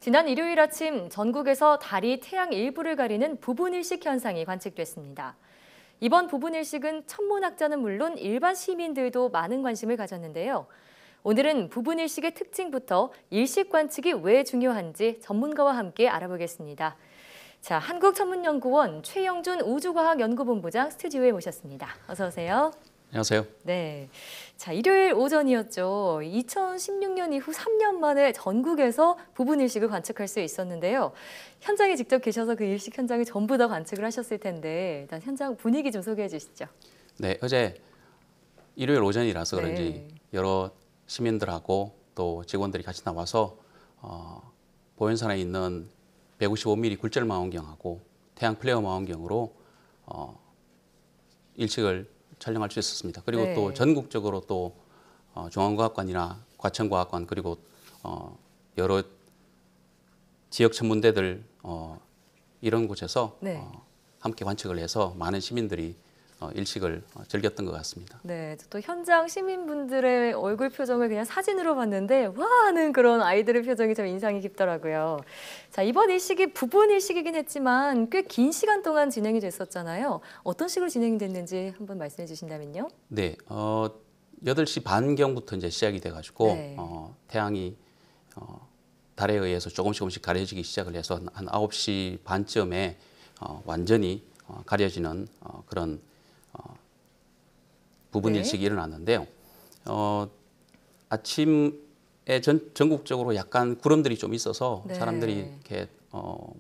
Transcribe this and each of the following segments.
지난 일요일 아침 전국에서 달이 태양 일부를 가리는 부분일식 현상이 관측됐습니다. 이번 부분일식은 천문학자는 물론 일반 시민들도 많은 관심을 가졌는데요. 오늘은 부분일식의 특징부터 일식 관측이 왜 중요한지 전문가와 함께 알아보겠습니다. 자, 한국천문연구원 최영준 우주과학연구본부장 스튜디오에 모셨습니다. 어서 오세요. 안녕하세요. 네. 자, 일요일 오전이었죠. 2016년 이후 3년 만에 전국에서 부분일식을 관측할 수 있었는데요. 현장에 직접 계셔서 그 일식 현장을 전부 다 관측을 하셨을 텐데 일단 현장 분위기 좀 소개해 주시죠. 네, 어제 일요일 오전이라서 그런지 네. 여러 시민들하고 또 직원들이 같이 나와서 보현산에 있는 155mm 굴절 망원경하고 태양 플레어 망원경으로 일식을 촬영할 수 있었습니다. 그리고 네. 또 전국적으로 또 중앙과학관이나 과천과학관 그리고 여러 지역 천문대들 이런 곳에서 네. 함께 관측을 해서 많은 시민들이 일식을 즐겼던 것 같습니다. 네, 또 현장 시민분들의 얼굴 표정을 그냥 사진으로 봤는데 와 하는 그런 아이들의 표정이 좀 인상이 깊더라고요. 자, 이번 일식이 부분 일식이긴 했지만 꽤 긴 시간 동안 진행이 됐었잖아요. 어떤 식으로 진행이 됐는지 한번 말씀해 주신다면요. 네, 8시 반경부터 이제 시작이 돼가지고 네. 태양이 달에 의해서 조금씩 가려지기 시작을 해서 한 9시 반쯤에 완전히 가려지는 그런 부분 네. 일식이 일어났는데요. 아침에 전국적으로 약간 구름들이 좀 있어서 네. 사람들이 이렇게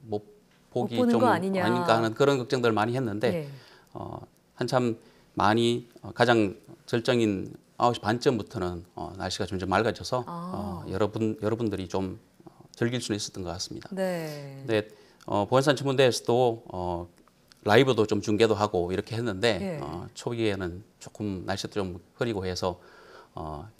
못 보기 보는 좀 거 아니냐. 아닌가 하는 그런 걱정들을 많이 했는데 네. 한참 많이 가장 절정인 9시 반쯤부터는 날씨가 점점 맑아져서 여러분들이 좀 즐길 수는 있었던 것 같습니다. 네. 근데 보현산 천문대에서도 라이브도 좀 중계도 하고 이렇게 했는데 예. 초기에는 조금 날씨도 좀 흐리고 해서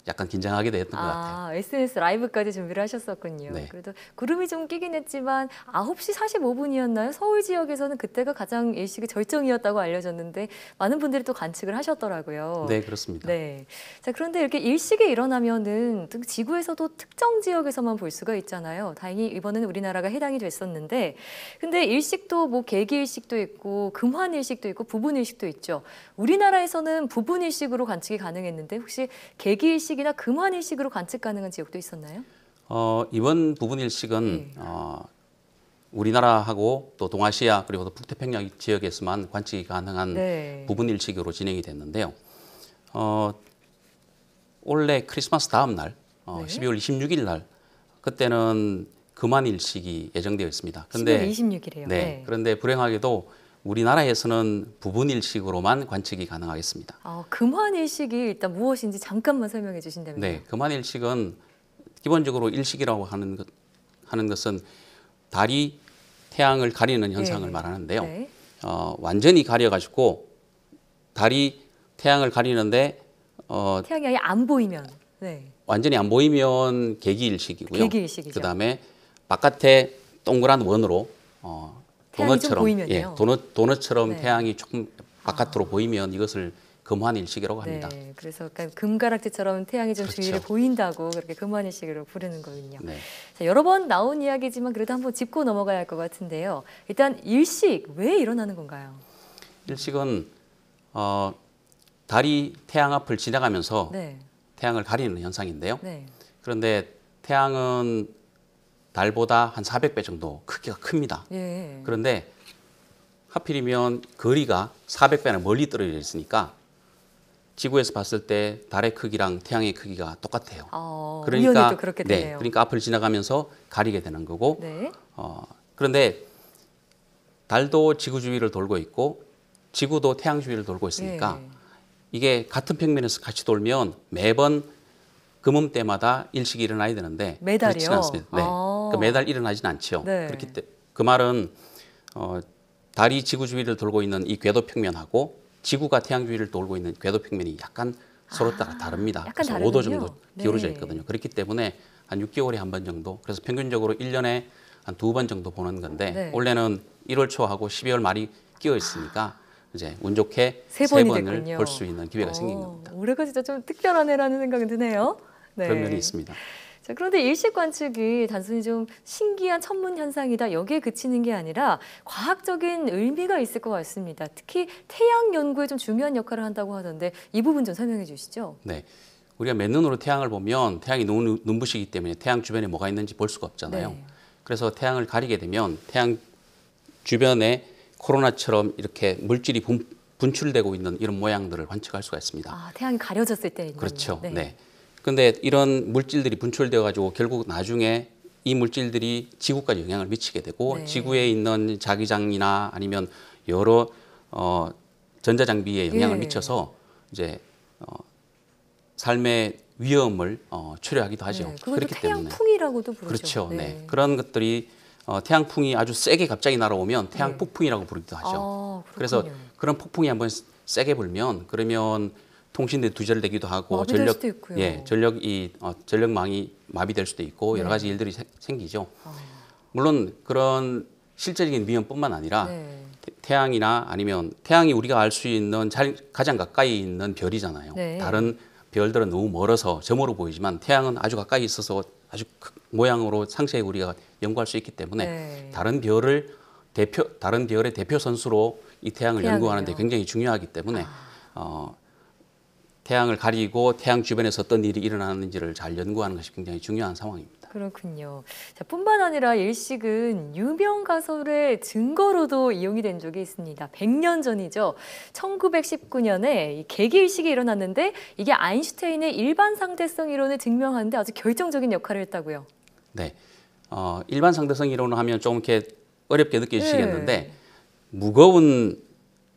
약간 긴장하게 됐던 것 같아요. SNS 라이브까지 준비를 하셨었군요. 네. 그래도 구름이 좀 끼긴 했지만 9시 45분이었나요? 서울 지역에서는 그때가 가장 일식의 절정이었다고 알려졌는데 많은 분들이 또 관측을 하셨더라고요. 네, 그렇습니다. 네. 자, 그런데 이렇게 일식이 일어나면은 지구에서도 특정 지역에서만 볼 수가 있잖아요. 다행히 이번에는 우리나라가 해당이 됐었는데, 근데 일식도 뭐 개기 일식도 있고 금환 일식도 있고 부분 일식도 있죠. 우리나라에서는 부분 일식으로 관측이 가능했는데 혹시 개기 일식이나 금환 일식으로 관측 가능한 지역도 있었나요? 이번 부분 일식은 네. 우리나라하고 또 동아시아 그리고 또 북태평양 지역에서만 관측이 가능한 네. 부분 일식으로 진행이 됐는데요. 올해 크리스마스 다음 날, 네. 12월 26일 날 그때는 금환 일식이 예정되어 있습니다. 12월 26일이에요. 네, 그런데 불행하게도 우리나라에서는 부분 일식으로만 관측이 가능하겠습니다. 금환 일식이 일단 무엇인지 잠깐만 설명해 주신다면요. 네, 금환 일식은 기본적으로 일식이라고 하는 것은 달이 태양을 가리는 현상을 네. 말하는데요. 네. 완전히 가려가지고 달이 태양을 가리는데 태양이 아예 안 보이면. 네. 완전히 안 보이면 개기일식이고요. 개기일식이죠. 그다음에 바깥에 동그란 원으로 태양이 좀 도넛처럼 보이면요. 도넛처럼 네. 태양이 조금 바깥으로 보이면 이것을 금환일식이라고 합니다. 네, 그래서 약간 금가락지처럼 태양이 좀 그렇죠. 주위를 보인다고 그렇게 금환일식으로 부르는 거군요. 네. 자, 여러 번 나온 이야기지만 그래도 한번 짚고 넘어가야 할 것 같은데요. 일단 일식 왜 일어나는 건가요? 일식은 달이 태양 앞을 지나가면서 네, 태양을 가리는 현상인데요. 네. 그런데 태양은 달보다 한 400배 정도 크기가 큽니다. 예. 그런데 하필이면 거리가 400배나 멀리 떨어져 있으니까 지구에서 봤을 때 달의 크기랑 태양의 크기가 똑같아요. 우연히 또 그렇게 네, 되네요. 그러니까 앞을 지나가면서 가리게 되는 거고. 네. 그런데 달도 지구 주위를 돌고 있고 지구도 태양 주위를 돌고 있으니까 네. 이게 같은 평면에서 같이 돌면 매번 금음 때마다 일식이 일어나야 되는데 매달이요? 그렇지는 않습니다. 네, 그러니까 매달 일어나지는 않죠. 네. 그렇기 때문에 그 말은 달이 지구 주위를 돌고 있는 이 궤도 평면하고 지구가 태양 주위를 돌고 있는 궤도 평면이 약간 서로 따라 다릅니다. 약간 그래서 다르군요. 5도 정도 기울어져 네. 있거든요. 그렇기 때문에 한 6개월에 한 번 정도, 그래서 평균적으로 1년에 한 2번 정도 보는 건데 네. 올해는 1월 초하고 12월 말이 끼어 있으니까 이제 운 좋게 세 세 번이 번을 됐군요. 볼 수 있는 기회가 생긴 겁니다. 올해가 진짜 좀 특별한 해라는 생각이 드네요. 네. 그런 면이 있습니다. 자, 그런데 일식 관측이 단순히 좀 신기한 천문 현상이다 여기에 그치는 게 아니라 과학적인 의미가 있을 것 같습니다. 특히 태양 연구에 좀 중요한 역할을 한다고 하던데 이 부분 좀 설명해 주시죠. 네. 우리가 맨눈으로 태양을 보면 태양이 눈부시기 때문에 태양 주변에 뭐가 있는지 볼 수가 없잖아요. 네. 그래서 태양을 가리게 되면 태양 주변에 코로나처럼 이렇게 물질이 분출되고 있는 이런 모양들을 관측할 수가 있습니다. 아, 태양이 가려졌을 때 있는. 그렇죠. 네. 네. 근데 이런 물질들이 분출되어 가지고 결국 나중에 이 물질들이 지구까지 영향을 미치게 되고 네. 지구에 있는 자기장이나 아니면 여러 전자장비에 영향을 예. 미쳐서 이제 삶의 위험을 초래하기도 하죠. 네, 그것도 그렇기 때문에 태양풍이라고도 부르죠. 그렇죠. 네. 그런 것들이 태양풍이 아주 세게 갑자기 날아오면 태양 네. 폭풍이라고 부르기도 하죠. 아, 그래서 그렇군요. 그런 폭풍이 한번 세게 불면 그러면 통신대 두절되기도 하고 마비될 수도 있고요. 전력망이 마비될 수도 있고 여러 네. 가지 일들이 생기죠. 아, 물론 그런 실제적인 위험뿐만 아니라 네. 태양이나 아니면 태양이 우리가 알 수 있는 가장 가까이 있는 별이잖아요. 네. 다른 별들은 너무 멀어서 점으로 보이지만 태양은 아주 가까이 있어서 아주 모양으로 상세히 우리가 연구할 수 있기 때문에 네. 다른 별의 대표 선수로 이 태양을 태양이요. 연구하는데 굉장히 중요하기 때문에 태양을 가리고 태양 주변에서 어떤 일이 일어나는지를 잘 연구하는 것이 굉장히 중요한 상황입니다. 그렇군요. 자, 뿐만 아니라 일식은 유명 가설의 증거로도 이용이 된 적이 있습니다. 100년 전이죠. 1919년에 이 개기일식이 일어났는데 이게 아인슈타인의 일반 상대성 이론을 증명하는 데 아주 결정적인 역할을 했다고요. 네, 일반 상대성 이론을 하면 좀 이렇게 어렵게 느껴지시겠는데 네. 무거운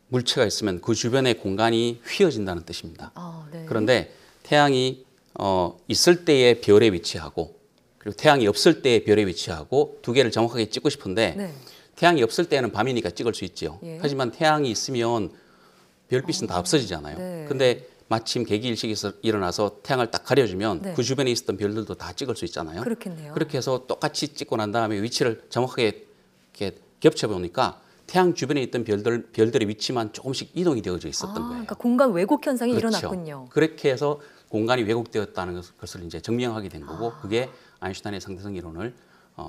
물체가 있으면 그 주변의 공간이 휘어진다는 뜻입니다. 아, 네. 그런데 태양이 있을 때의 별에 위치하고 그리고 태양이 없을 때의 별에 위치하고 두 개를 정확하게 찍고 싶은데 네. 태양이 없을 때는 밤이니까 찍을 수 있죠. 예. 하지만 태양이 있으면 별빛은 다 없어지잖아요. 네. 근데 마침 개기일식이 일어나서 태양을 딱 가려주면 네. 그 주변에 있었던 별들도 다 찍을 수 있잖아요. 그렇겠네요. 그렇게 해서 똑같이 찍고 난 다음에 위치를 정확하게 이렇게 겹쳐 보니까 태양 주변에 있던 별들의 위치만 조금씩 이동이 되어져 있었던 거예요. 그러니까 공간 왜곡 현상이 그렇죠. 일어났군요. 그렇게 해서 공간이 왜곡되었다는 것을 이제 증명하게 된 거고 그게 아인슈타인의 상대성 이론을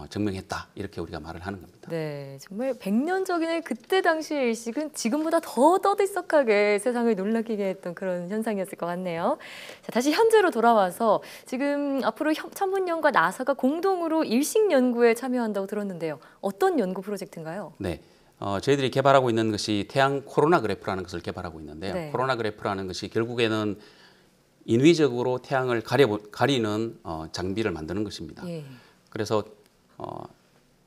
증명했다 이렇게 우리가 말을 하는 겁니다. 네, 정말 100년 전에 그때 당시의 일식은 지금보다 더 떠들썩하게 세상을 놀라키게 했던 그런 현상이었을 것 같네요. 자, 다시 현재로 돌아와서 지금 앞으로 천문연과 나사가 공동으로 일식 연구에 참여한다고 들었는데요. 어떤 연구 프로젝트인가요? 네, 저희들이 개발하고 있는 것이 태양 코로나 그래프라는 것을 개발하고 있는데요. 네. 코로나 그래프라는 것이 결국에는 인위적으로 태양을 가리는 장비를 만드는 것입니다. 예. 그래서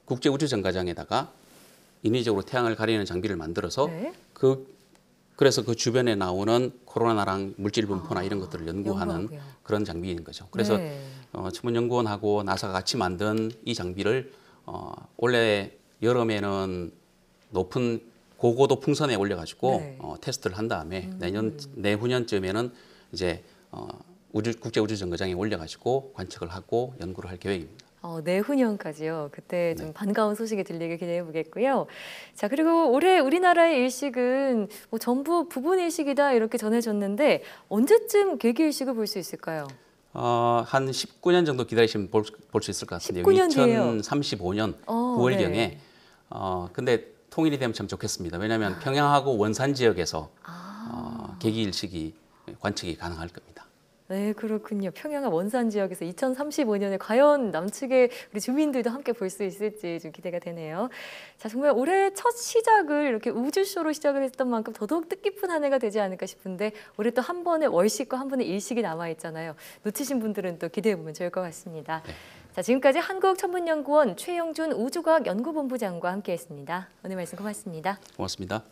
국제우주정거장에다가 인위적으로 태양을 가리는 장비를 만들어서 네. 그래서 그 주변에 나오는 코로나랑 물질 분포나 이런 것들을 연구하는 연구하고요. 그런 장비인 거죠. 그래서 네. 천문연구원하고 나사가 같이 만든 이 장비를 올해 여름에는 높은 고고도 풍선에 올려가지고 네. 테스트를 한 다음에 내후년쯤에는 이제 국제우주정거장에 올려가지고 관측을 하고 연구를 할 계획입니다. 내후년까지요. 그때 좀 네. 반가운 소식이 들리길 기대해 보겠고요. 자, 그리고 올해 우리나라의 일식은 뭐 전부 부분 일식이다 이렇게 전해졌는데 언제쯤 개기 일식을 볼 수 있을까요? 한 19년 정도 기다리시면 볼 수 있을 것 같은데요. 19년 뒤에요. 2035년 9월경에. 네. 근데 통일이 되면 참 좋겠습니다. 왜냐하면 평양하고 원산 지역에서 아. 개기일식이 관측이 가능할 겁니다. 네, 그렇군요. 평양과 원산 지역에서 2035년에 과연 남측의 우리 주민들도 함께 볼 수 있을지 좀 기대가 되네요. 자, 정말 올해 첫 시작을 이렇게 우주쇼로 시작을 했던 만큼 더더욱 뜻깊은 한 해가 되지 않을까 싶은데 올해 또 한 번의 월식과 한 번의 일식이 남아 있잖아요. 놓치신 분들은 또 기대해 보면 좋을 것 같습니다. 네. 자, 지금까지 한국천문연구원 최영준 우주과학연구본부장과 함께했습니다. 오늘 말씀 고맙습니다. 고맙습니다.